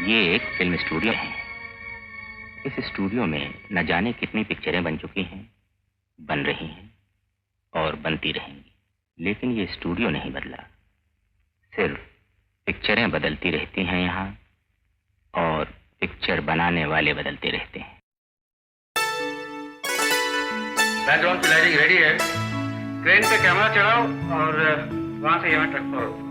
ये एक film studio है। इस स्टूडियो में न जाने कितनी पिक्चरें बन चुकी हैं, बन रही हैं और बनती रहेंगी, लेकिन ये स्टूडियो नहीं बदला। सिर्फ पिक्चरें बदलती रहती हैं यहाँ, और पिक्चर बनाने वाले बदलते रहते हैं। बैकग्राउंड की लाइटिंग रेडी है। क्रेन पे कैमरा चढ़ाओ और वहां से यहाँ तक पहुंचो।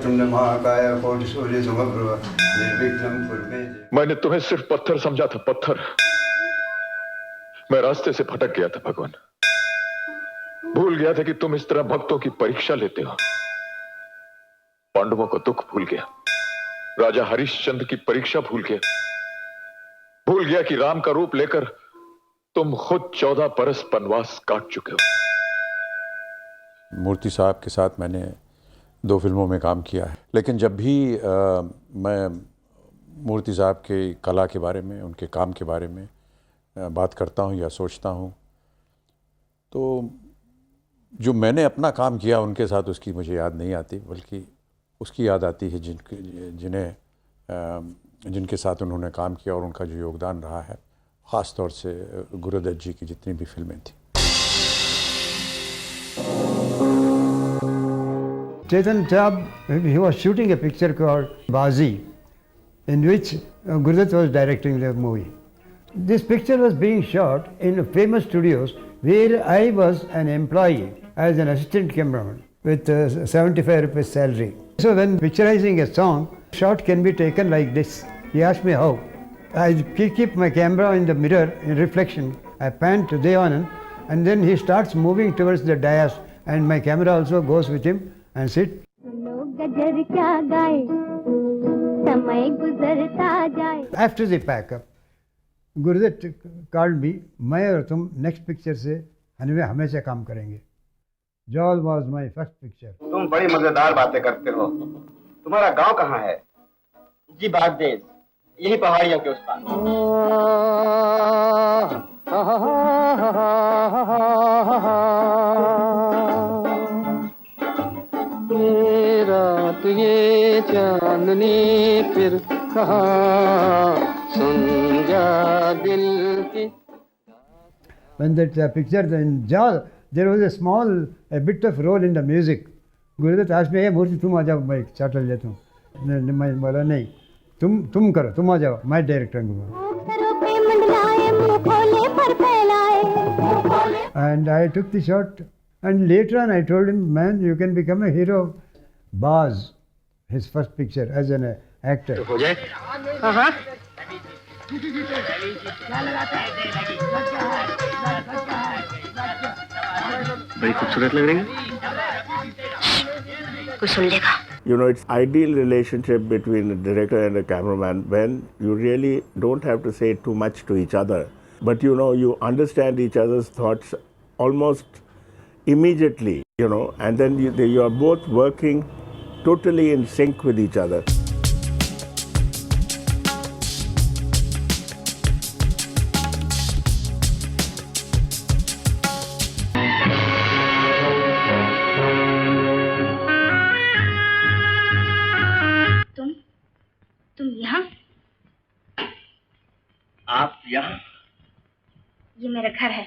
तुमने महाकाय कोटि सूर्य समप्रभा निर्विघ्नं कुरु मे। मैंने तुम्हें सिर्फ पत्थर समझा था, पत्थर। मैं रास्ते से भटक गया था भगवान। भूल गया था कि तुम इस तरह भक्तों की परीक्षा लेते हो। पांडवों को दुख भूल गया, राजा हरिश्चंद्र की परीक्षा भूल गया। भूल गया कि राम का रूप लेकर तुम खुद 14 बरस वनवास काट चुके हो। मूर्ति साहब के साथ मैंने 2 फिल्मों में काम किया है, लेकिन जब भी मैं मूर्ति साहब के कला के बारे में, उनके काम के बारे में बात करता हूँ या सोचता हूँ, तो जो मैंने अपना काम किया उनके साथ, उसकी मुझे याद नहीं आती, बल्कि उसकी याद आती है जिनके साथ उन्होंने काम किया और उनका जो योगदान रहा है, ख़ास तौर से गुरुदत्त जी की जितनी भी फिल्में थी। Chetan Chab, he was shooting a picture called Bazi, in which Gurudutt was directing the movie. This picture was being shot in famous studios where I was an employee as an assistant cameraman with 75 rupees salary. So when picturizing a song, shot can be taken like this. He asked me how. I keep my camera in the mirror in reflection. I pan to Devanand, and then he starts moving towards the dais, and my camera also goes with him and sit. After the pack-up, Gurudutt called me, मैं और तुम next picture से हमेशा काम करेंगे. Jawl was my first picture. तुम बड़ी मजेदार बातें करते हो। तुम्हारा गांव कहाँ है? जी बागदेश, यही पहाड़ियों के उस पार। रात ये चांदनी फिर कहाँ सुन जा दिल की। When that picture in Jawl, there was a bit of role in the music. Gurudutt asked me, "Hey मूर्ति तुम आ जाओ, मैं चाटल लेता हूँ." मैं बोला नहीं, तुम करो, तुम आ जाओ, मैं डायरेक्टर हूँ। And I took the shot, and later on I told him, "Man, you can become a hero." Baz, his first picture as an actor. हो जाए? हाँ। बड़ी खूबसूरत लग रही है। कुछ सुन लेगा। You know, it's ideal relationship between a director and a cameraman when you really don't have to say too much to each other, but you know, you understand each other's thoughts almost immediately, you know, and then you are both working totally in sync with each other. तुम यहाँ? आप यहाँ? ये मेरा घर है।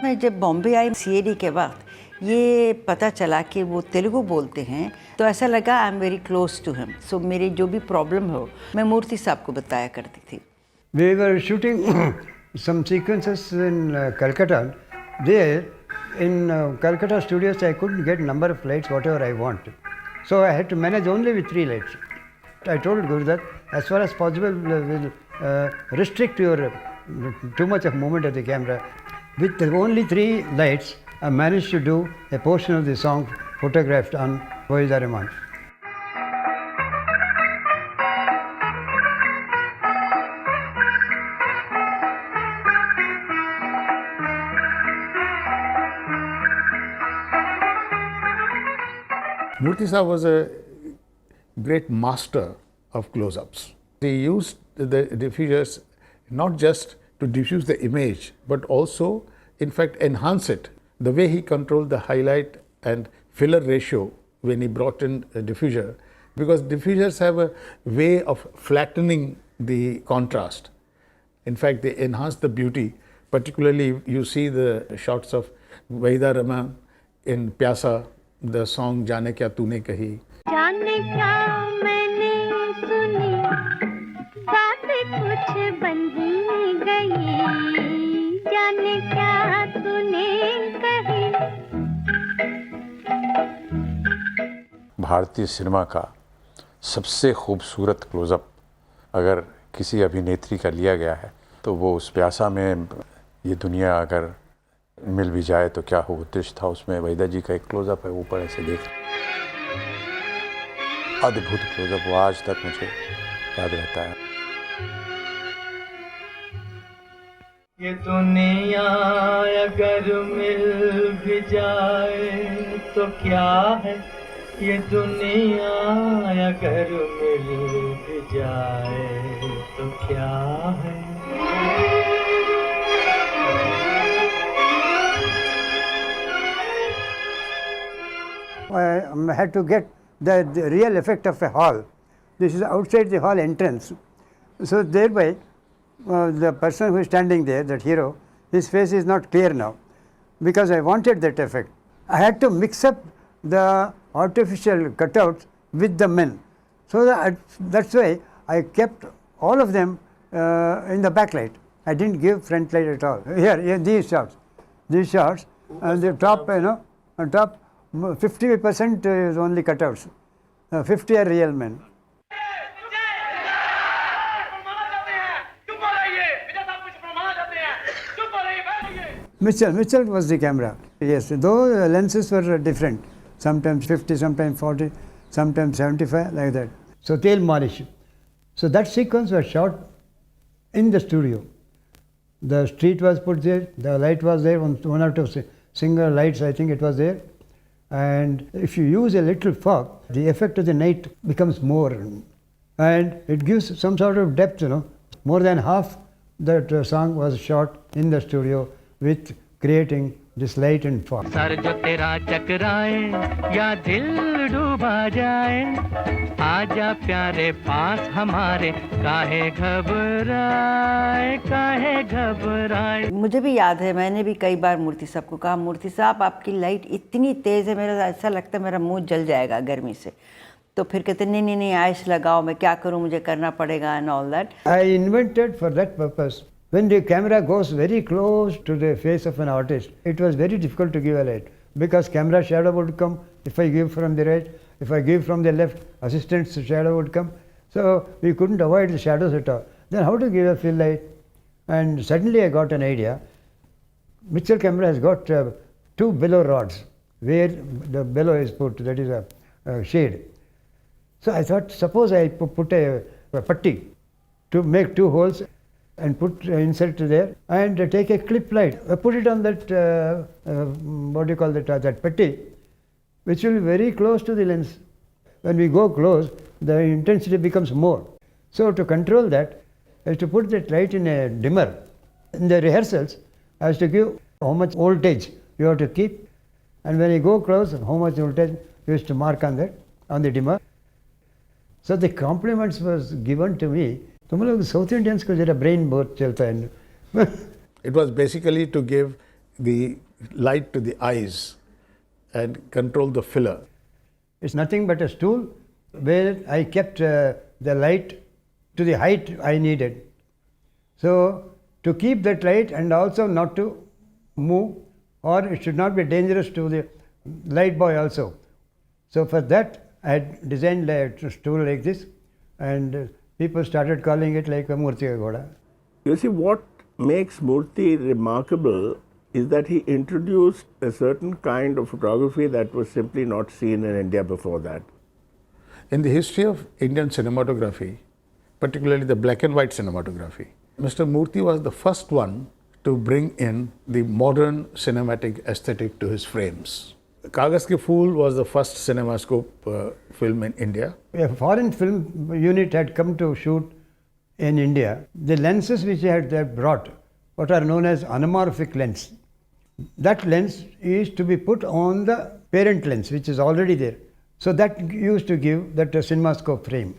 मैं जब बॉम्बे आई सीएडी के वक्त ये पता चला कि वो तेलुगु बोलते हैं, तो ऐसा लगा I am very close to him. So मेरी जो भी प्रॉब्लम हो मैं मूर्ति साहब को बताया करती थी। We were shooting some sequences in Calcutta. There in Calcutta studios I couldn't get number of lights whatever I want. So I had to manage only with 3 lights. I told Gurudat, as far as possible, will restrict your too much of movement of the camera. With only 3 lights, I managed to do a portion of the song photographed on Wahidah Rahman. Murthy Saab was a great master of close-ups. He used the diffusers not just to diffuse the image, but also, in fact, enhance it. The way he controlled the highlight and filler ratio when he brought in a diffuser, because diffusers have a way of flattening the contrast. In fact, they enhance the beauty. Particularly, you see the shots of Wahidah Rahman in Pyasa, the song Jaane Kya Toone Kahi. जाने क्या मैंने सुनी बातें कुछ बन ही गई जाने क्या तूने कही. भारतीय सिनेमा का सबसे खूबसूरत क्लोज़अप अगर किसी अभिनेत्री का लिया गया है तो वो उस प्यासा में ये दुनिया अगर मिल भी जाए तो क्या हो दृश्य था. उसमें वहीदा जी का एक क्लोज़अप है, ऊपर ऐसे देख, अद्भुत क्लोज़अप, वो आज तक मुझे याद रहता है. ये दुनिया अगर मिल भी जाए तो क्या है, ये दुनिया अगर मिल भी जाए तो क्या है. I had to get the real effect of a hall. This is outside the hall entrance. So thereby, the person who is standing there, that hero, his face is not clear now, because I wanted that effect. I had to mix up the artificial cutouts with the men. So that's why I kept all of them in the backlight. I didn't give front light at all. Here these shots, and the top, on top, 50% is only cutouts, 50 are real men. Mitchell was the camera. Yes, though lenses were different, sometimes 50, sometimes 40, sometimes 75, like that. So tail Malish. So that sequence was shot in the studio. The street was put there, the light was there, one or two single lights, I think it was there. And if you use a little fog, the effect of the night becomes more, and it gives some sort of depth, More than half that song was shot in the studio with creating this light and fog. Sir जो तेरा चकराए या दिल डूबा जाए आजा प्यारे पास हमारे काहे घबराए. मुझे भी याद है, मैंने भी कई बार मूर्ति साहब को कहा, मूर्ति साहब आपकी लाइट इतनी तेज़ है, मेरा ऐसा लगता है मेरा मुंह जल जाएगा गर्मी से. तो फिर कहते नहीं आइस लगाओ, मैं क्या करूं, मुझे करना पड़ेगा and all that. I invented for that purpose. When the camera goes very close to the face of an artist, it was very difficult to give a light, because camera shadow would come if I give from the right, if I give from the left, assistant's shadow would come. So we couldn't avoid the shadows at all. Then how to give a fill light? And suddenly I got an idea. Mitchell camera has got 2 bellow rods where the bellow is put, that is a shade. So I thought, suppose I put a putty to make 2 holes and put insert there and take a clip light, put it on that that putty, which will be very close to the lens. When we go close, the intensity becomes more. So to control that, I have to put that light in a dimmer. In the rehearsals, I have to give how much voltage you have to keep, and when you go close, how much voltage you have to mark on that, on the dimmer. So the compliments was given to me. तुम लोग South Indians को जरा brain बहुत चलता है. It was basically to give the light to the eyes and control the filler. It's nothing but a stool where I kept the light to the height I needed. So to keep that light and also not to move or it should not be dangerous to the light boy also. So for that, I had designed a stool like this, and people started calling it like a Murti Ghoda. You see, what makes Murti remarkable is that he introduced a certain kind of photography that was simply not seen in India before that. In the history of Indian cinematography, particularly the black and white cinematography, Mr. Murti was the first one to bring in the modern cinematic aesthetic to his frames. Kagaz Ke Phool was the first cinemascope film in India. A foreign film unit had come to shoot in India. The lenses which they had brought, what are known as anamorphic lens, that lens is to be put on the parent lens, which is already there. So that used to give that cinemascope frame.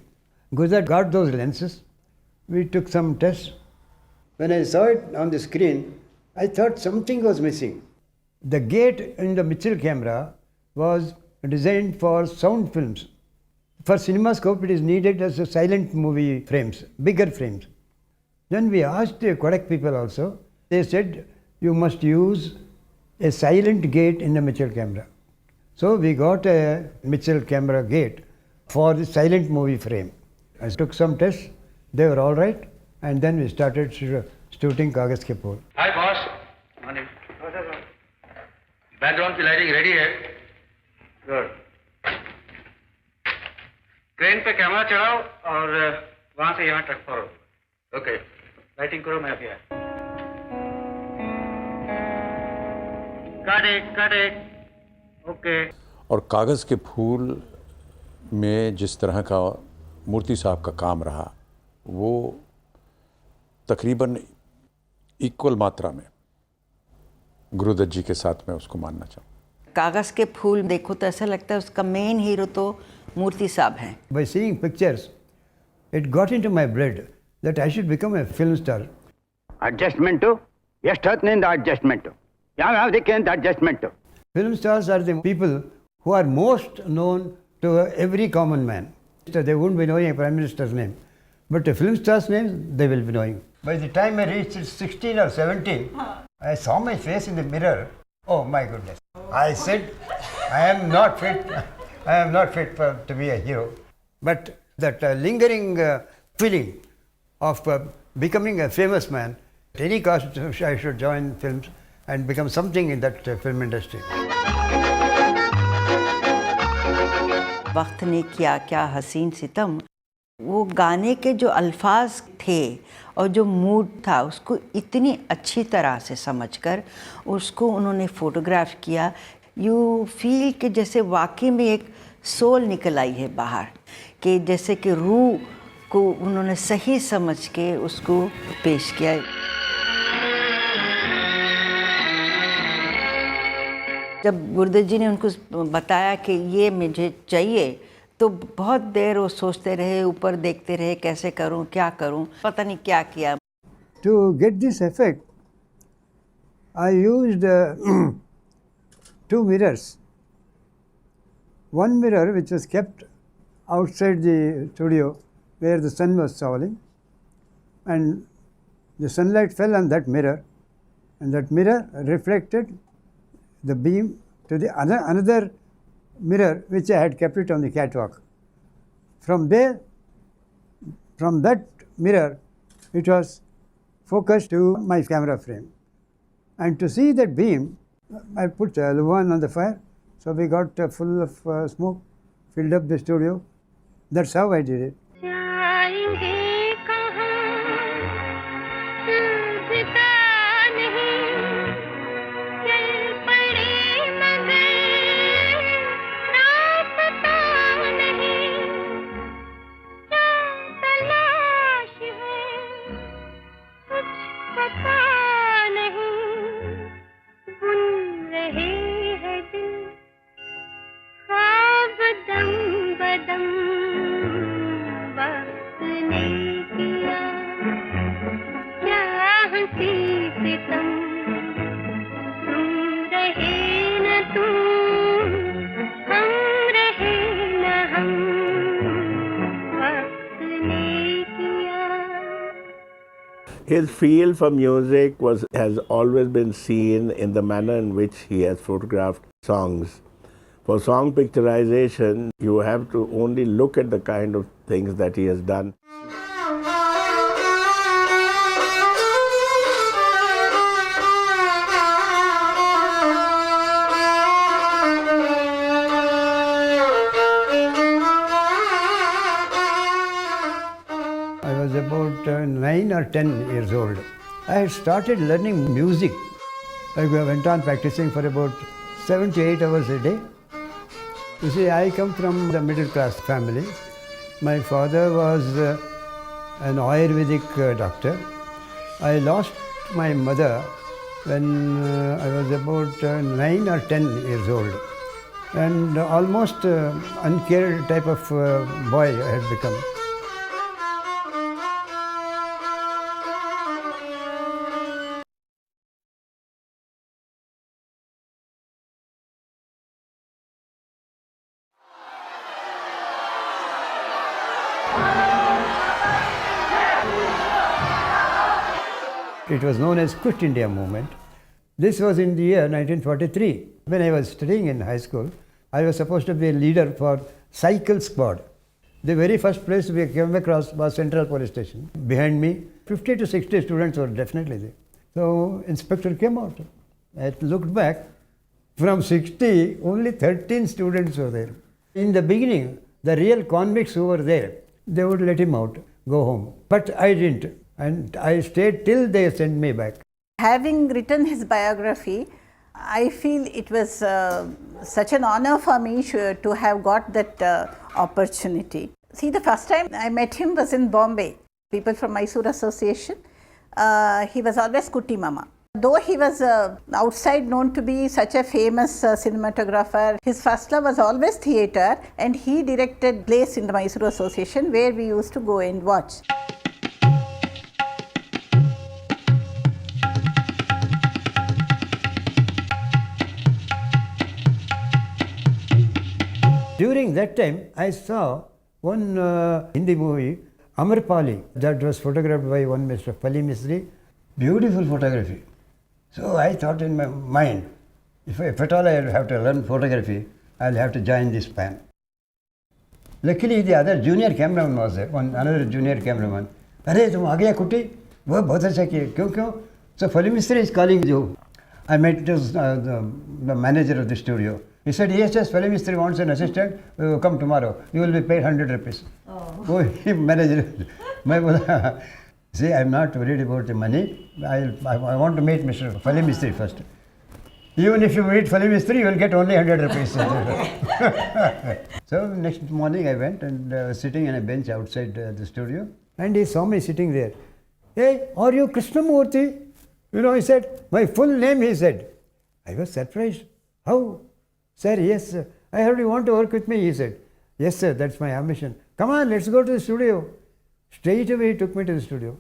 Gujarat got those lenses. We took some tests. When I saw it on the screen, I thought something was missing. The gate in the Mitchell camera was designed for sound films. For cinemascope, it is needed as a silent movie frames, bigger frames. Then we asked the Kodak people also. They said, you must use a silent gate in the Mitchell camera. So we got a Mitchell camera gate for the silent movie frame. I took some tests, they were all right, and then we started shooting Kagaz Ke Phool. Hi boss. Morning. Background की lighting ready है. Good. Crane पे camera चढ़ाओ और वहां से यहाँ truck करो. Okay. Lighting करो, मैं अभी आया. Cut it. ओके. और कागज़ के फूल में जिस तरह का मूर्ति साहब का काम रहा, वो तकरीबन इक्वल मात्रा में गुरुदत्त जी के साथ मैं उसको मानना चाहूँ. कागज़ के फूल देखो तो ऐसा लगता है उसका मेन हीरो तो मूर्ति साहब हैं. By seeing pictures, it got into my blood that I should become a film star. Adjustment ಎಷ್ಟು ಹೊತ್ತಿನಿಂದ ಅಡ್ಜಸ್ಟ್ಮೆಂಟ್ ಯಾವ್ಯಾವುದಕ್ಕೆ ಅಂತ adjustment. Film stars are the people who are most known to every common man. They won't be knowing a prime minister's name, but a film star's name they will be knowing. By the time I reached 16 or 17, I saw my face in the mirror. Oh my goodness! I said, I am not fit. I am not fit to be a hero. But that lingering feeling of becoming a famous man, at any cost, I should join films and become something in that film industry. वक्त ने किया क्या हसीन सितम, वो गाने के जो अल्फाज थे और जो मूड था उसको इतनी अच्छी तरह से समझकर उसको उन्होंने फ़ोटोग्राफ किया. यू फील कि जैसे वाकई में एक सोल निकल आई है बाहर, कि जैसे कि रूह को उन्होंने सही समझ के उसको पेश किया. जब गुरुदत्त जी ने उनको बताया कि ये मुझे चाहिए, तो बहुत देर वो सोचते रहे, ऊपर देखते रहे, कैसे करूं, क्या करूं, पता नहीं क्या किया. To get this effect, I used 2 mirrors. One mirror which was kept outside the studio where the sun was falling, and the sunlight fell on that mirror, and that mirror reflected the beam to the another mirror which I had kept it on the catwalk. From there, from that mirror, it was focused to my camera frame. And to see that beam, I put Luan on the fire, so we got full of smoke, filled up the studio. That's how I did it. बदम वक्त ने His feel for music has always been seen in the manner in which he has photographed songs. For song picturization, you have to only look at the kind of things that he has done. I was about 9 or 10 years old. I had started learning music. I went on practicing for about 7 to 8 hours a day. You see, I come from the middle class family. My father was an Ayurvedic doctor. I lost my mother when I was about 9 or 10 years old. And almost uncared type of boy I had become. It was known as Quit India movement. This was in the year 1943. When I was studying in high school, I was supposed to be a leader for Cycle Squad. The very first place we came across was Central Police Station. Behind me, 50 to 60 students were definitely there. So inspector came out. I looked back. From 60, only 13 students were there. In the beginning, the real convicts who were there, they would let him out, go home. But I didn't. And I stayed till they sent me back. Having written his biography, I feel it was such an honor for me to have got that opportunity. See, the first time I met him was in Bombay. People from Mysore Association. He was always Kutti Mama. Though he was outside known to be such a famous cinematographer, his first love was always theatre, and he directed plays in the Mysore Association where we used to go and watch. During that time, I saw one Hindi movie, Amarpali, that was photographed by one Mr. Pali Misri. Beautiful photography. So I thought in my mind, if at all I have to learn photography, I'll have to join this band. Luckily, the other junior cameraman was there, another junior cameraman. Arey, tum aa gaya Kutti? वो बहुत अच्छा किया. क्यों? So Pali Misri is calling you. I met the manager of the studio. He said, yes, Pali Misri wants an assistant, come tomorrow. You will be paid 100 rupees. Oh, manager. See, I'm not worried about the money. I want to meet Mr. Pali Misri first. Even if you meet Pali Misri, you will get only 100 rupees. So next morning I went and was sitting on a bench outside the studio. And he saw me sitting there. Hey, are you Krishnamurthy? You know, he said, my full name, he said. I was surprised. How? Sir, yes, sir. I heard you want to work with me, he said. Yes, sir, that's my ambition. Come on, let's go to the studio. Straight away he took me to the studio.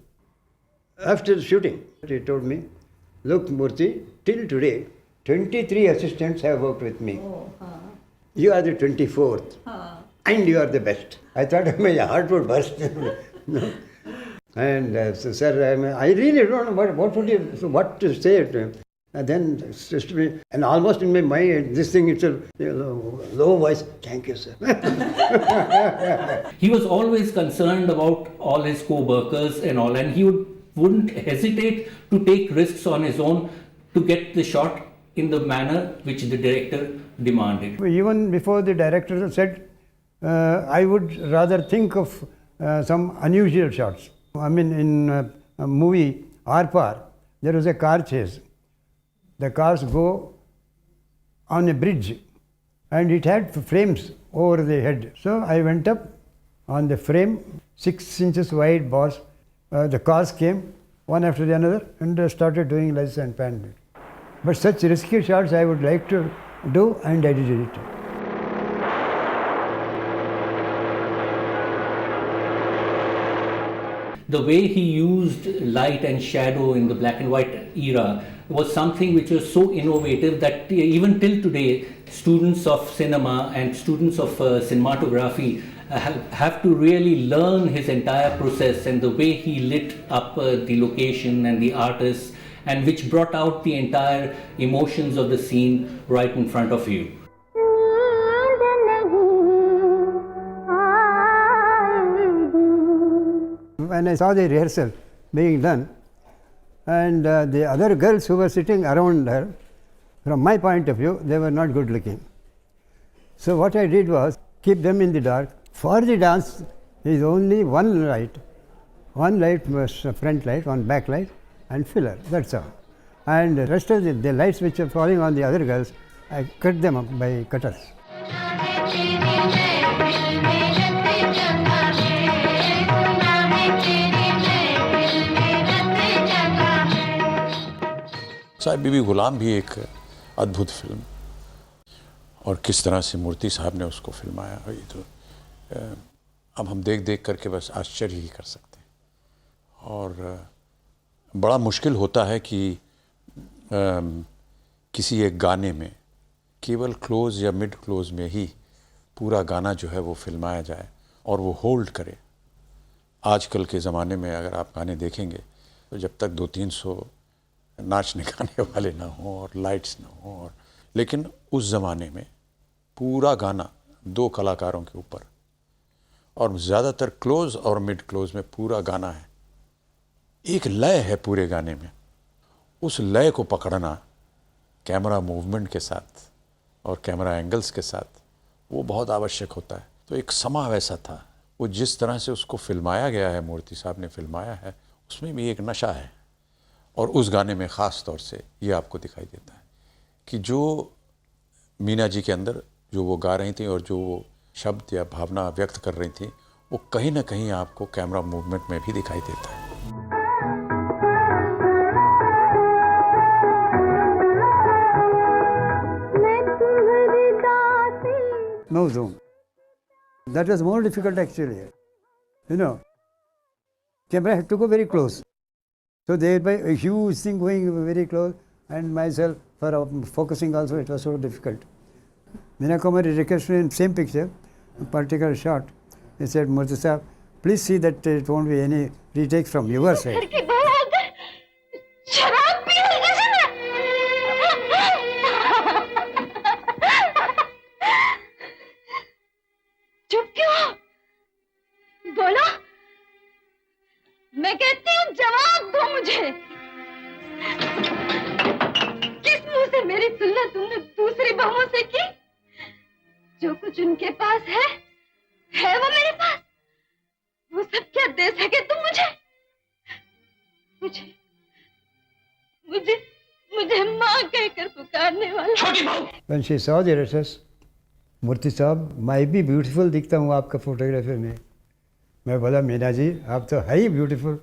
After the shooting, he told me, look, Murthy, till today, 23 assistants have worked with me. You are the 24th. And you are the best. I thought my heart would burst. And so, sir, I really don't know what to say to him. And then, and almost in my mind, this thing itself, low voice, thank you, sir. He was always concerned about all his co-workers and all, and he wouldn't hesitate to take risks on his own to get the shot in the manner which the director demanded. Even before the director said, I would rather think of some unusual shots. I mean, in a movie, Arpar, there was a car chase. The cars go on a bridge and it had frames over the head. So I went up on the frame, 6 inches wide bars. The cars came one after the another and started doing lights and pan. But such risky shots I would like to do, and I did it. The way he used light and shadow in the black and white era was something which was so innovative that even till today, students of cinema and students of cinematography have to really learn his entire process and the way he lit up the location and the artists, and which brought out the entire emotions of the scene right in front of you. When I saw the rehearsal being done, and the other girls who were sitting around her, from my point of view, they were not good looking. So what I did was keep them in the dark. For the dance, there is only one light was front light, one back light, and filler. That's all. And the rest of the lights which are falling on the other girls, I cut them up by cutters. Sahib बीबी गुलाम भी एक अद्भुत film, और किस तरह से मूर्ति साहब ने उसको फिल्माया, ये तो अब हम देख देख करके बस आश्चर्य ही कर सकते हैं। और बड़ा मुश्किल होता है कि किसी एक गाने में केवल क्लोज या मिड क्लोज में ही पूरा गाना जो है वो फिल्माया जाए और वो होल्ड करे। आजकल के ज़माने में अगर आप गाने देखेंगे तो जब तक 200-300 नाचने गाने वाले ना हों और लाइट्स ना हों, और लेकिन उस ज़माने में पूरा गाना 2 कलाकारों के ऊपर, और ज़्यादातर क्लोज और मिड क्लोज में पूरा गाना है, एक लय है पूरे गाने में। उस लय को पकड़ना कैमरा मूवमेंट के साथ और कैमरा एंगल्स के साथ वो बहुत आवश्यक होता है। तो एक समा वैसा था, वो जिस तरह से उसको फिल्माया गया है, मूर्ति साहब ने फिल्माया है, उसमें भी एक नशा है। और उस गाने में ख़ास तौर से ये आपको दिखाई देता है कि जो मीना जी के अंदर जो वो गा रही थी और जो वो शब्द या भावना व्यक्त कर रही थी, वो कहीं ना कहीं आपको कैमरा मूवमेंट में भी दिखाई देता है। No zoom. That was more difficult actually. You know, camera had to go very close. So thereby a huge thing going very close, and myself for focusing also it was so difficult. Meena Kumari requested in same picture, a particular shot. He said, Murthy Sahab, please see that it won't be any retake from your side. चुप क्यों? बोलो, मैं कहती हूँ जवाब दो मुझे। किस मुंह से मेरी तुलना तुमने दूसरी बहुओं से की? जो कुछ उनके पास है वो मेरे पास। वो सब क्या दे सके तुम मुझे? मुझे माँ कहकर पुकारने वाला। छोटी बहू। When she saw the rehearsals, मूर्ति साहब, मैं भी ब्यूटीफुल दिखता हूँ आपका फोटोग्राफी में। मैं बोला, मीना जी आप तो है ही ब्यूटीफुल,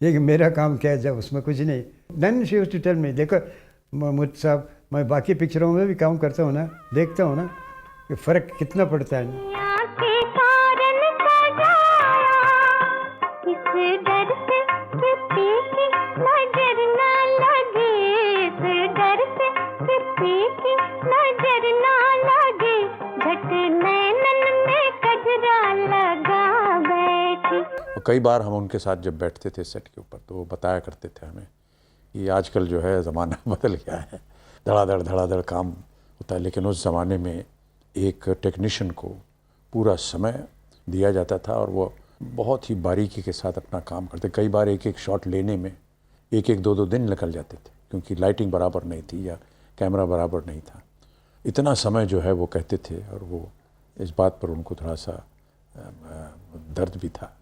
ये कि मेरा काम क्या है जब उसमें कुछ नहीं। Then she used to tell me, देखो मूर्ति साहब, मैं बाकी पिक्चरों में भी काम करता हूँ ना, देखता हूँ ना कि फ़र्क कितना पड़ता है। कई बार हम उनके साथ जब बैठते थे सेट के ऊपर, तो वो बताया करते थे हमें कि आजकल जो है ज़माना बदल गया है, धड़ाधड़ काम होता है, लेकिन उस ज़माने में एक टेक्नीशियन को पूरा समय दिया जाता था और वो बहुत ही बारीकी के साथ अपना काम करते। कई बार एक एक शॉट लेने में 1-2 दिन निकल जाते थे, क्योंकि लाइटिंग बराबर नहीं थी या कैमरा बराबर नहीं था। इतना समय जो है वो कहते थे, और वो इस बात पर उनको थोड़ा सा दर्द भी था।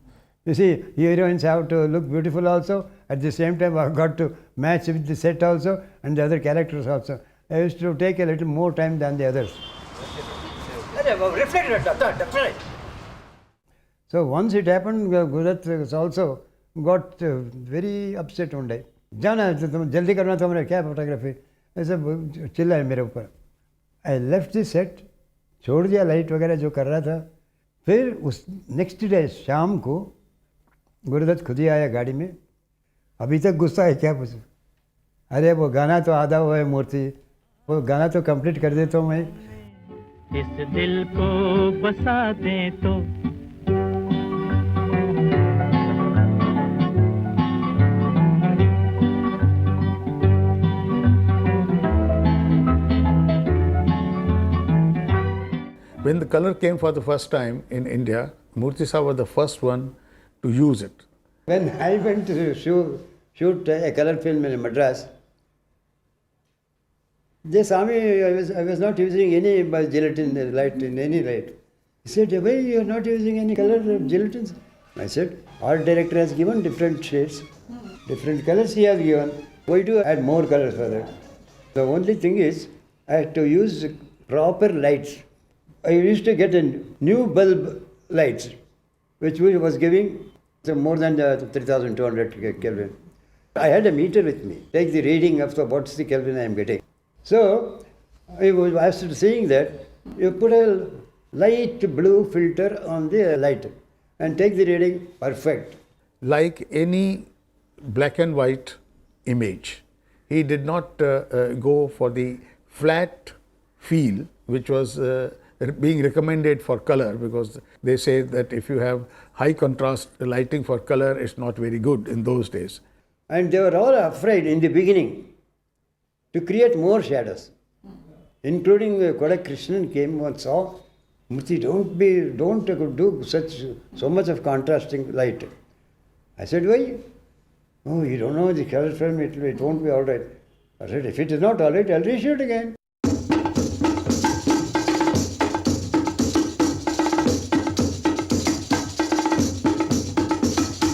You see, heroines have to look beautiful also. At the same time, I've got to match with the set also and the other characters also. I used to take a little more time than the others. So once it happened, Gurudat also got very upset one day. जाना तुम जल्दी करना, तुम्हारा क्या photography, ऐसा चिल्लाए मेरे ऊपर। I left the set, छोड़ दिया लाइट वगैरह जो कर रहा था। फिर उस नेक्स्ट डे शाम को गुरुदत्त खुद ही आया गाड़ी में। अभी तक गुस्सा है क्या पूछो? अरे वो गाना तो आधा हुआ है मूर्ति, वो गाना तो कंप्लीट कर देता हूँ मैं। इस दिल को बसा दें तो When the color came for the first time in India, Murthy Saab was the first one to use it. When I went to shoot a color film in Madras, they saw me, I was not using any gelatin light in any light. He said, why you are not using any color gelatins? I said, art director has given different shades, different colors he has given. Why do I add more colors for that? The only thing is, I had to use proper lights. I used to get a new bulb lights, which was giving more than 3200 Kelvin. I had a meter with me, take the reading of what's the Kelvin I am getting. So, I was saying that you put a light blue filter on the light and take the reading perfect. Like any black and white image, he did not go for the flat feel which was being recommended for color, because they say that if you have high contrast lighting for color, it's not very good in those days. And they were all afraid in the beginning to create more shadows, including Kodak Krishnan came and saw, Murthy, don't do so much of contrasting light. I said, why? Oh, you don't know the color film, it won't be all right. I said, if it is not all right, I'll reshoot again.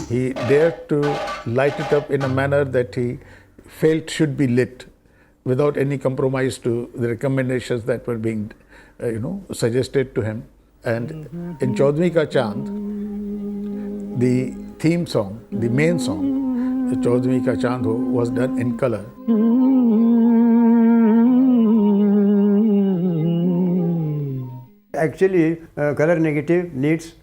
He dared to light it up in a manner that he felt should be lit, without any compromise to the recommendations that were being, suggested to him. And in Chaudhary Ka Chand, the theme song, the main song, Chaudhary Ka Chand Ho, was done in color. Actually, color negative needs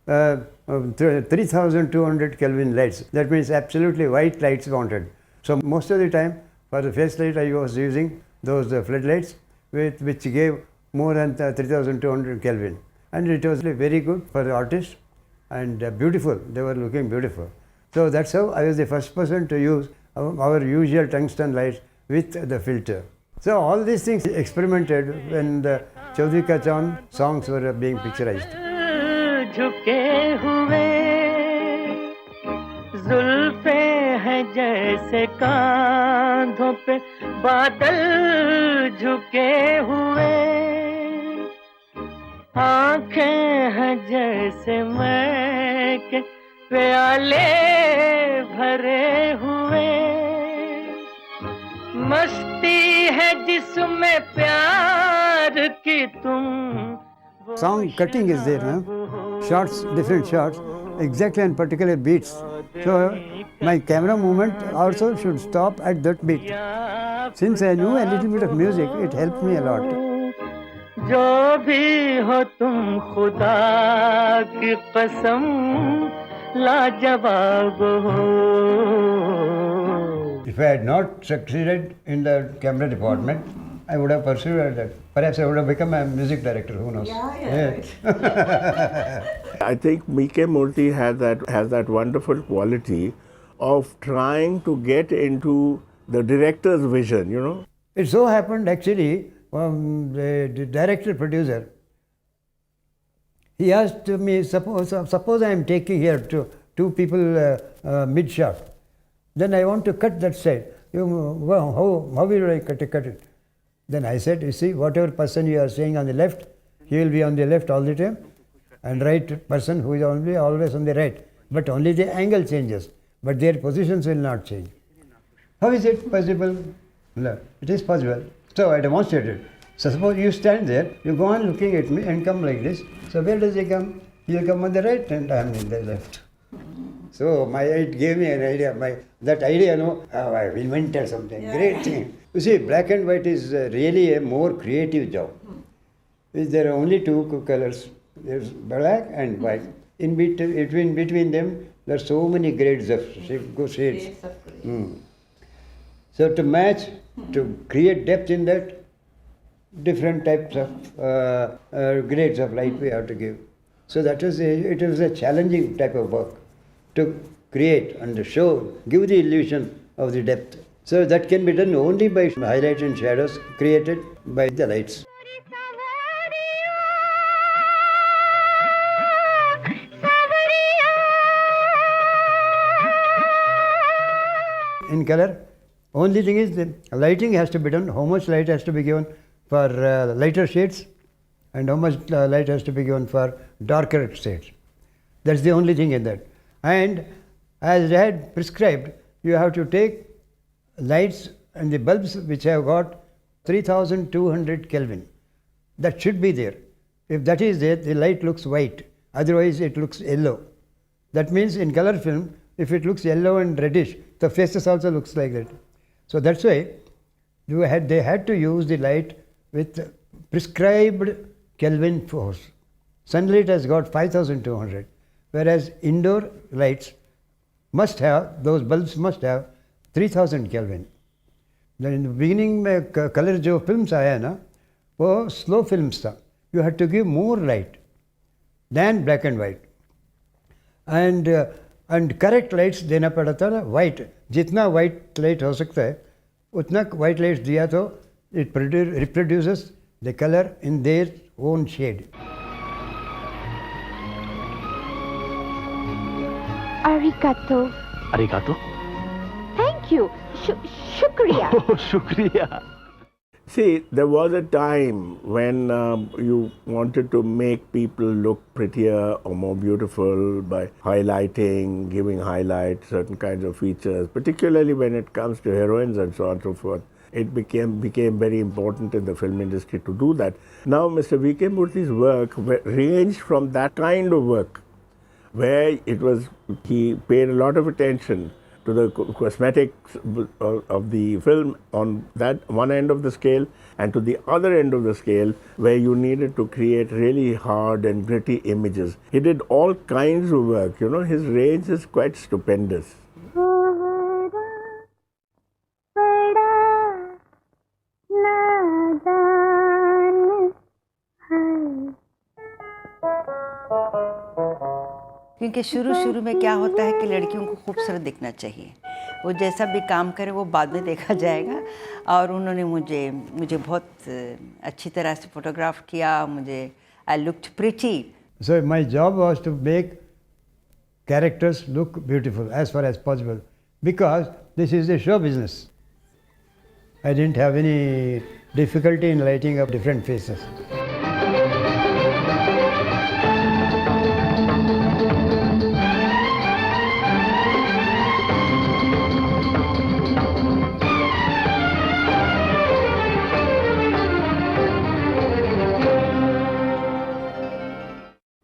3200 Kelvin lights. That means absolutely white lights wanted. So most of the time, for the face light, I was using those floodlights, which gave more than 3200 Kelvin. And it was very good for the artist and beautiful. They were looking beautiful. So that's how I was the first person to use our usual tungsten lights with the filter. So all these things experimented when the Chaudhary Ka Chand songs were being picturized. झुके हुए जुल्फे हैं जैसे कांधों पे बादल झुके हुए आंखें हैं जैसे मैं के प्याले भरे हुए मस्ती है जिसमें प्यार की तुम Song cutting is there, no? Shots, different shots, exactly on particular beats. So my camera movement also should stop at that beat. Since I knew a little bit of music, it helped me a lot. जो भी हो तुम खुदा की कसम लाजवाब हो. If I had not succeeded in the camera department, I would have pursued that. Perhaps I would have become a music director, who knows? Yeah. I think M.K. Murthy has that wonderful quality of trying to get into the director's vision, It so happened actually, the director producer, he asked me, suppose I am taking here two people mid shot, then I want to cut that side. How will I cut it? Then I said, you see, whatever person you are saying on the left, he will be on the left all the time, and right person who is always on the right. But only the angle changes, but their positions will not change. How is it possible? No, it is possible. So I demonstrated. So suppose you stand there, you go on looking at me and come like this. So where does he come? He will come on the right and I am in the left. So it gave me an idea. That idea, I've invented something, great thing. You see, black and white is really a more creative job. There are only two colors. There's black and white. In between them, there are so many grades of shades. So to match, to create depth in that, different types of grades of light we have to give. So it was a challenging type of work to create and show, give the illusion of the depth. So that can be done only by highlights and shadows created by the lights. In color, only thing is the lighting has to be done. How much light has to be given for lighter shades and how much light has to be given for darker shades. That's the only thing in that. And as I had prescribed, you have to take lights and the bulbs which have got 3200 Kelvin. That should be there. If that is there, the light looks white. Otherwise, it looks yellow. That means in color film, if it looks yellow and reddish, the faces also looks like that. So that's why they had to use the light with prescribed Kelvin force. Sunlight has got 5200, whereas indoor lights must have, those bulbs must have 3000 Kelvin. Then in the beginning में color जो films आया ना, वो slow films था. You had to give more light than black and white. And correct lights देना पड़ा था ना white. जितना white light हो सकता है उतना white lights दिया तो it reproduces the color in their own shade. Arigato. Arigato? Thank you. Shukriya. Oh, shukriya. See, there was a time when you wanted to make people look prettier or more beautiful by highlighting, giving highlights, certain kinds of features, particularly when it comes to heroines and so on and so forth. It became very important in the film industry to do that. Now, Mr. V.K. Murthy's work ranged from that kind of work, where he paid a lot of attention to the cosmetics of the film on that one end of the scale, and to the other end of the scale where you needed to create really hard and gritty images. He did all kinds of work, you know, his range is quite stupendous. क्योंकि शुरू में क्या होता है कि लड़कियों को खूबसूरत दिखना चाहिए, वो जैसा भी काम करे वो बाद में देखा जाएगा। और उन्होंने मुझे बहुत अच्छी तरह से फोटोग्राफ किया, I looked pretty. So my job was to make characters look beautiful as far as possible, because this is a show business. I didn't have any difficulty in lighting up different faces.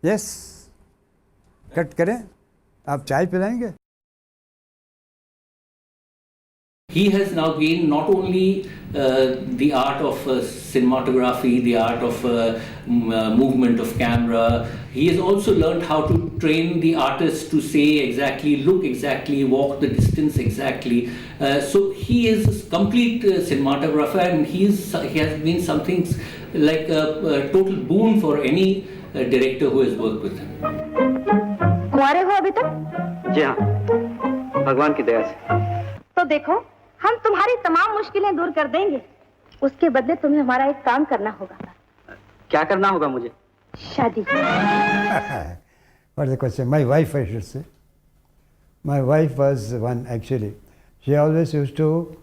Yes, cut करें, आप चाय पिलाएंगे? He has now gained not only the art of cinematography, the art of movement of camera, he has also learned how to train the artist to say exactly, look exactly, walk the distance exactly. So he is a complete cinematographer, and he has been something like a total boon for any director who has worked with him. कुंवारे हो अभी तक? जी हाँ, भगवान की दया से। तो देखो, हम तुम्हारी तमाम मुश्किलें दूर कर देंगे। उसके बदले तुम्हें हमारा एक काम करना होगा। क्या करना होगा मुझे? शादी। What the question? My wife, I should say. My wife was one actually. She always used to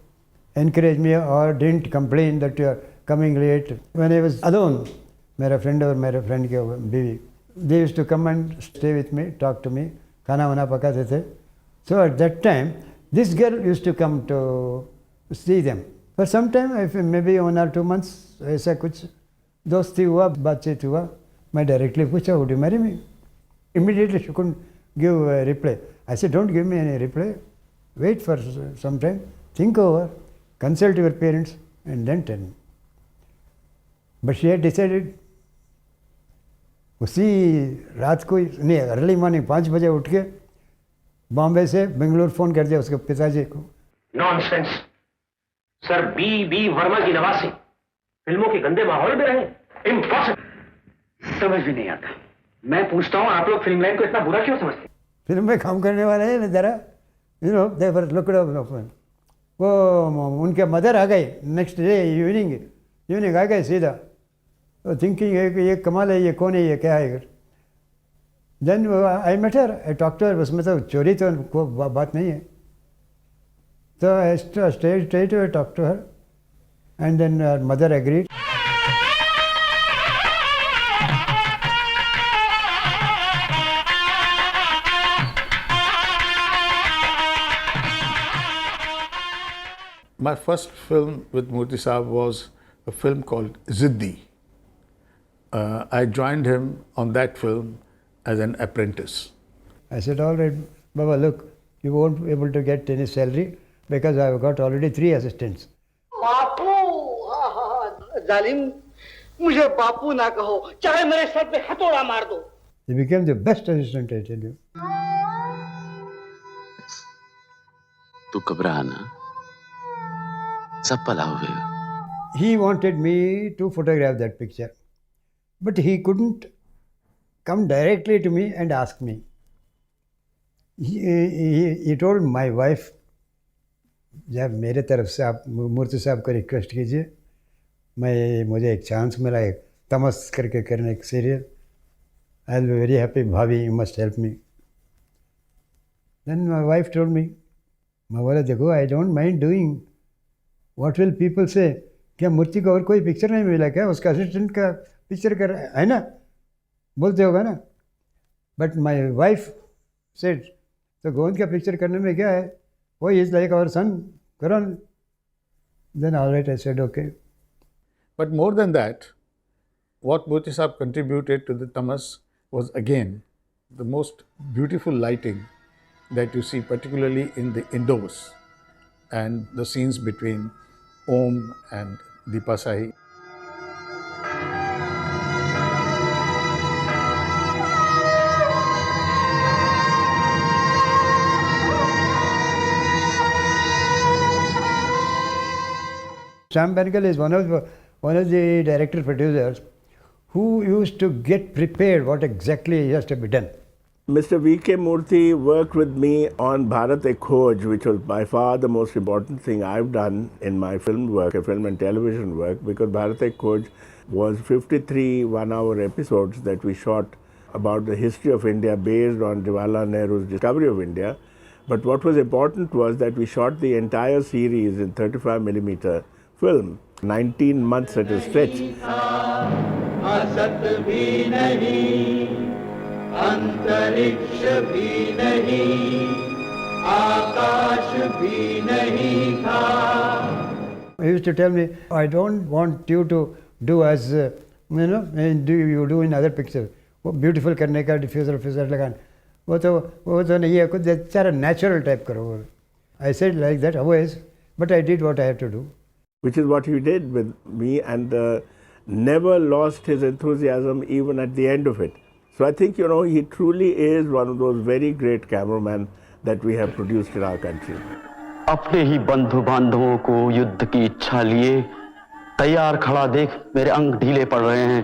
encourage me or didn't complain that you are coming late. When I was alone, मेरा friend और मेरे friend के बीवी, they used to come and stay with me, talk to me, खाना वाना पकाते थे. So at that time, this girl used to come to see them. For some time, maybe 1 or 2 months, ऐसा कुछ दोस्ती हुआ, बातचीत हुआ. मैं directly पूछा, would you marry me? Immediately she couldn't give a reply. I said, don't give me any reply. Wait for some time, think over, consult your parents, and then tell me. But she had decided. उसी रात को नहीं, early morning 5 बजे उठ के बॉम्बे से Bengaluru phone कर दिया उसके पिताजी को. नॉनसेंस सर, बी वर्मा की नवासी फिल्मों के गंदे माहौल में रहे? इम्पॉसिबल। समझ भी नहीं आता। मैं पूछता हूँ, आप लोग फिल्म लाइन को इतना बुरा क्यों समझते? फिल्म में काम करने वाले हैं जरा, you know, they were looked up. वो उनके मदर आ गए नेक्स्ट डे इवनिंग आ गए सीधा, तो थिंकिंग है कि ये कमाल है, ये कौन है, ये क्या है। Then I met her, I talk to her. उसमें तो चोरी तो कोई बात नहीं है, तो I straight to talk to her and then her mother agreed. My first film with Murthy Saab was a film called Ziddi. I joined him on that film as an apprentice. I said, all right, Baba, look, you won't be able to get any salary because I've got already 3 assistants. बापू, जालिम, मुझे बापू ना कहो, चाहे मेरे sir पे हथौड़ा मार दो. He became the best assistant, I tell you. तू घबरा ना, सब भला होगा. He wanted me to photograph that picture, but he couldn't come directly to me and ask me. He told my wife, जब मेरे तरफ से आप मूर्ति साहब को रिक्वेस्ट कीजिए, मुझे एक चांस मिला एक तमस करके करने एक serial, I will be very happy, भाभी you must help me. Then my wife told me, मैं बोला देखो I don't mind doing, what will people say, क्या मूर्ति को और कोई पिक्चर नहीं मिला क्या, उसका असिस्टेंट का पिक्चर कर है ना, बोलते होगा ना. बट माई वाइफ सेड, तो गोविंद का पिक्चर करने में क्या है, वो is like our son, Karan. Then all right, I said okay. But more than that, what Murthy Saab contributed to the Tamas was again the most beautiful lighting that you see, particularly in the indoors and the scenes between Om and Deepa Sahi. Sam Benegal is one of the director producers who used to get prepared what exactly has to be done. Mr. V.K. Murthy worked with me on Bharat Ek Khoj, which was by far the most important thing I've done in my film work, film and television work, because Bharat Ek Khoj was 53 one-hour episodes that we shot about the history of India based on Jawaharlal Nehru's discovery of India. But what was important was that we shot the entire series in 35mm film, 19 months at a stretch. असत भी नहीं, अंतरिक्ष भी नहीं, आकाश भी नहीं था. He used to tell me, I don't want you to do as you do in other pictures. वो beautiful करने का diffuser लगाना, वो तो नहीं है, कुछ सारा natural type करो. I said like that always, but I did what I had to do. Which is what he did with me, and never lost his enthusiasm even at the end of it. So I think, he truly is one of those very great cameramen that we have produced in our country. अपने ही बंधु बांधवों को युद्ध की इच्छा लिए तैयार खड़ा देख मेरे अंग ढीले पड़ रहे हैं,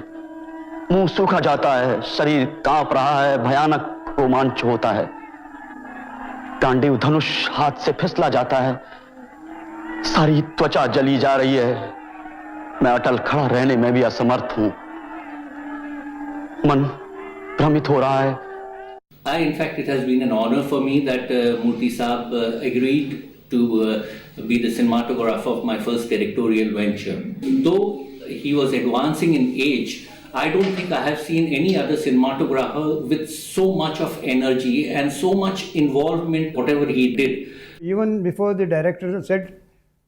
मुंह सूखा जाता है, शरीर कांप रहा है, भयानक रोमांच होता है, गांडीव धनुष हाथ से फिसला जाता है, सारी त्वचा जली जा रही है, मैं अटल खड़ा रहने में भी असमर्थ हूं, मन भ्रमित हो रहा है. In fact, it has been an honor for me that Murthy Saab agreed to be the cinematographer of my first directorial venture. Though he was advancing in age, I don't think I have seen any other cinematographer with so much of energy and so much involvement, whatever he did. Even before the director said,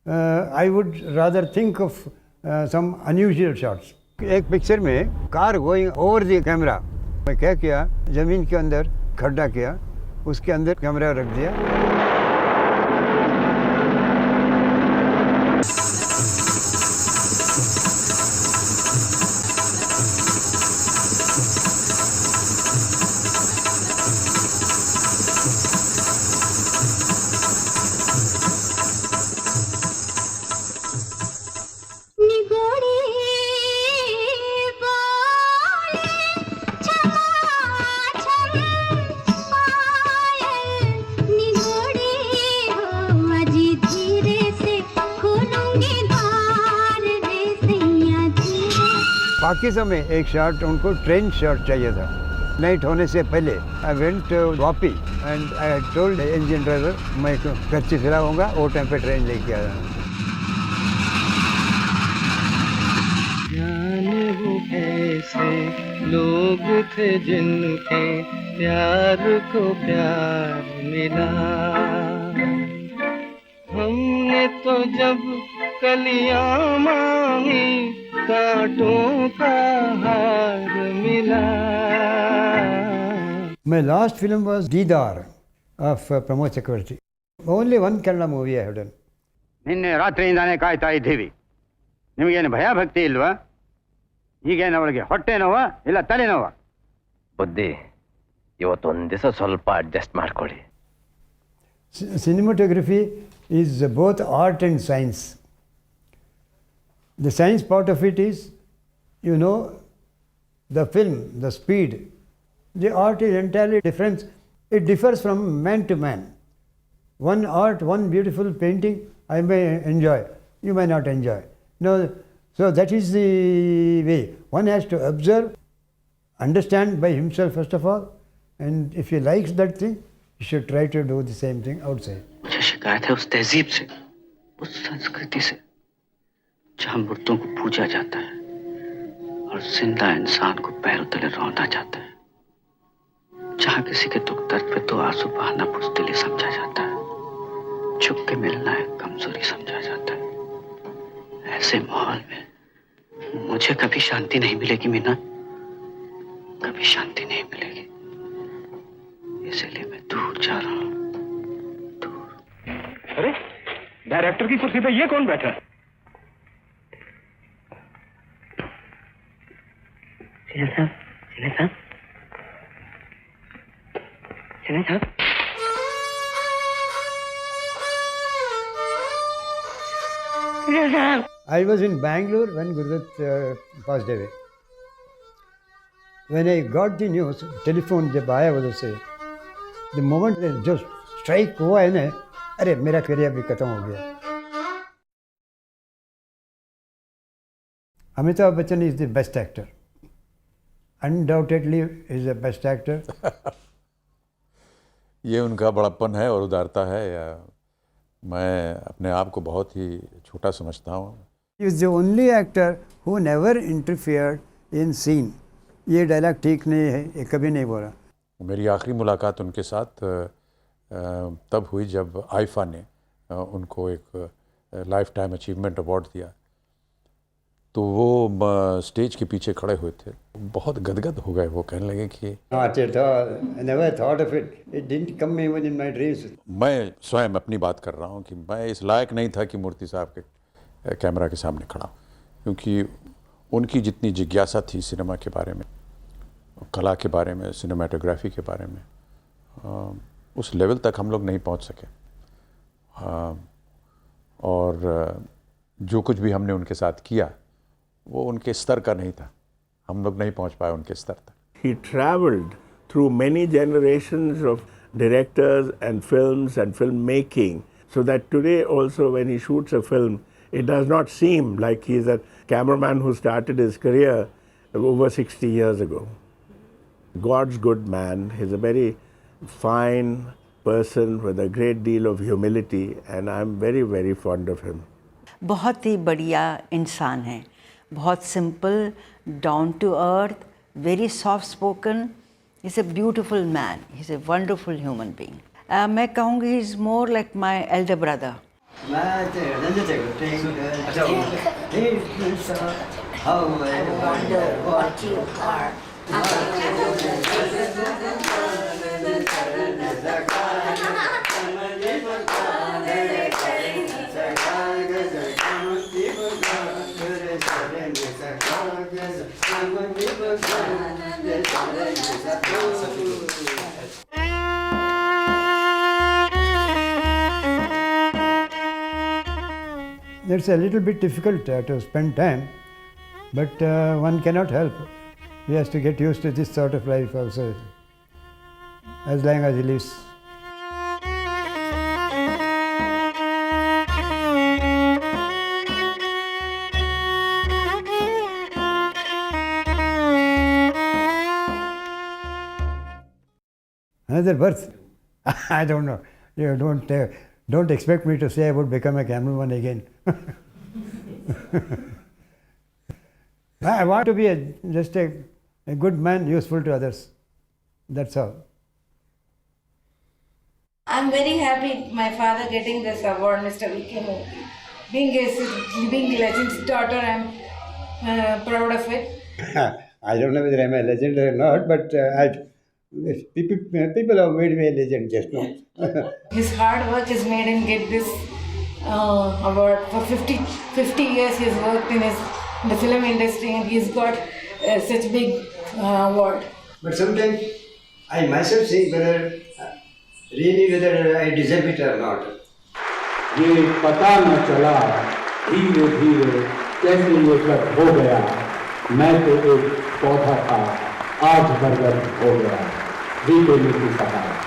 I would rather think of some unusual shots. एक picture में car going over the camera, मैं क्या किया, जमीन के अंदर खड्डा किया, उसके अंदर कैमरा रख दिया. निगोड़ी पाकिस्तान में एक शॉट उनको ट्रेन शॉट चाहिए था। नाइट होने से पहले I went to Vapi and I told engine driver मैं कच्ची खिलाऊंगा, वो टाइम पे ट्रेन लेके आया। जाने वो कैसे लोग थे जिनके प्यार को प्यार मिला, हमने तो जब कलियां मांगी कांटों का हार मिला। My last film was Deedar of Pramod Chakravarti. Only one Kannada movie I have done. ನಿನ್ನೆ ರಾತ್ರಿಯಿಂದಾನೇ ಕಾಯ್ತಾ ಇದ್ದೀವಿ. ನಿಮಗೇನು ಭಯ ಭಕ್ತಿ ಇಲ್ವಾ? ಈಗೇನು ಅವಳಿಗೆ ಹೊಟ್ಟೆ ನೋವಾ ಇಲ್ಲ ತಲೆನೋವಾ? ಬುದ್ಧಿ, ಇವತ್ತೊಂದು ದಿವಸ ಸ್ವಲ್ಪ ಅಡ್ಜಸ್ಟ್ ಮಾಡ್ಕೊಳ್ಳಿ. Cinematography is both art and science. The science part of it is, you know, the film, the speed. The art is entirely different. It differs from man to man. One art, one beautiful painting, I may enjoy, you may not enjoy. No, so that is the way. One has to observe, understand by himself first of all, and if he likes that thing, he should try to do the same thing outside. मुझे शिकायत है उस तहजीब से, उस संस्कृति से जहाँ मुर्दों को पूजा जाता है और जिंदा इंसान को पैरों तले रौंदा जाता है, जहाँ किसी के दुख दर्द पे तो आंसू बहाना बुज़दिली समझा जाता है, छुप के मिलना एक कमजोरी समझा जाता है। ऐसे माहौल में मुझे कभी शांति नहीं मिलेगी मीना, कभी शांति नहीं मिलेगी। इसलिए मैं दूर जा रहा हूँ, दूर। अरे डायरेक्टर की कुर्सी पे ये कौन बैठा है? सिन्हा साहब, सिन्हा साहब, सिन्हा साहब। I was in Bangalore when Gurudutt passed away. When I got the news, telephone जब आया उधर से, the moment जो strike हुआ है ना, अरे मेरा करियर भी खत्म हो गया। Amitabh Bachchan is the best actor. Undoubtedly is the best actor. ये उनका बड़प्पन है और उदारता है। मैं अपने आप को बहुत ही छोटा समझता हूँ। He is the only actor who never interfered in scene. ये डायलॉग ठीक नहीं है, ये कभी नहीं बोला। मेरी आखिरी मुलाकात उनके साथ तब हुई जब आईफा ने उनको एक लाइफ टाइम अचीवमेंट अवार्ड दिया। तो वो स्टेज के पीछे खड़े हुए थे, बहुत गदगद हो गए। वो कहने लगे कि मैं स्वयं अपनी बात कर रहा हूँ कि मैं इस लायक नहीं था कि मूर्ति साहब के कैमरा के सामने खड़ा हूँ, क्योंकि उनकी जितनी जिज्ञासा थी सिनेमा के बारे में, कला के बारे में, सिनेमाटोग्राफी के बारे में, उस लेवल तक हम लोग नहीं पहुँच सके। और जो कुछ भी हमने उनके साथ किया वो उनके स्तर का नहीं था, हम लोग नहीं पहुंच पाए उनके स्तर तक। He traveled through many generations of directors and films and filmmaking, so that today also when he shoots a film, it does not seem like he is a cameraman who started his career over 60 years ago. God's good man. He's a very fine person with a great deal of humility, and I'm very, very fond of him. बहुत ही बढ़िया इंसान है, बहुत simple, down to earth, very soft spoken. Is a beautiful man, is a wonderful human being. मैं कहूँगी he is more like my elder brother. It's a little bit difficult to spend time, but one cannot help. He has to get used to this sort of life also, as long as he lives. Another birth? I don't know. You don't expect me to say I would become a cameraman again. I want to be just a good man, useful to others. That's all. I'm very happy my father getting this award, Mr. V.K. Murthy. Being Legend's daughter, I'm proud of it. I don't know whether I'm a legend or not, but people have made me a legend just now. His hard work has made him get this award. For 50 years he's worked in the film industry and he's got such big award. But sometimes I myself think whether I deserve it or not. ये पता न चला धीरे धीरे कैसे ये सब हो गया, मैं तो एक पौधा था आज बरगद हो गया, V.K. Murthy साहब।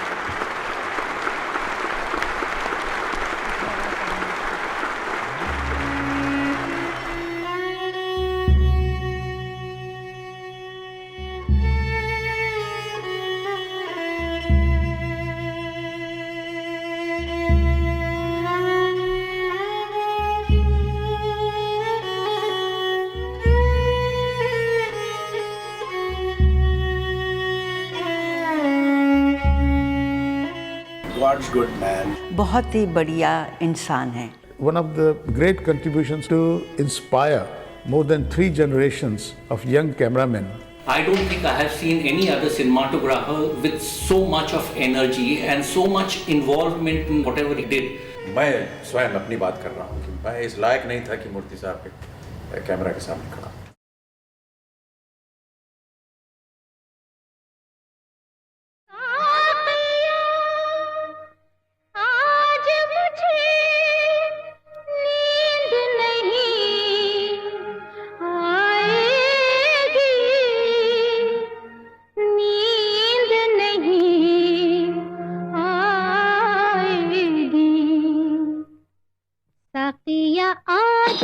God's good man. बहुत ही बढ़िया इंसान है. One of the great contributions to inspire more than 3 generations of young cameramen. I don't think I have seen any other cinematographer with so much of energy and so much involvement in whatever he did. मैं स्वयं अपनी बात कर रहा हूँ कि मैं इस लायक नहीं था कि मूर्ति साहब के कैमरा के सामने खड़ा. आज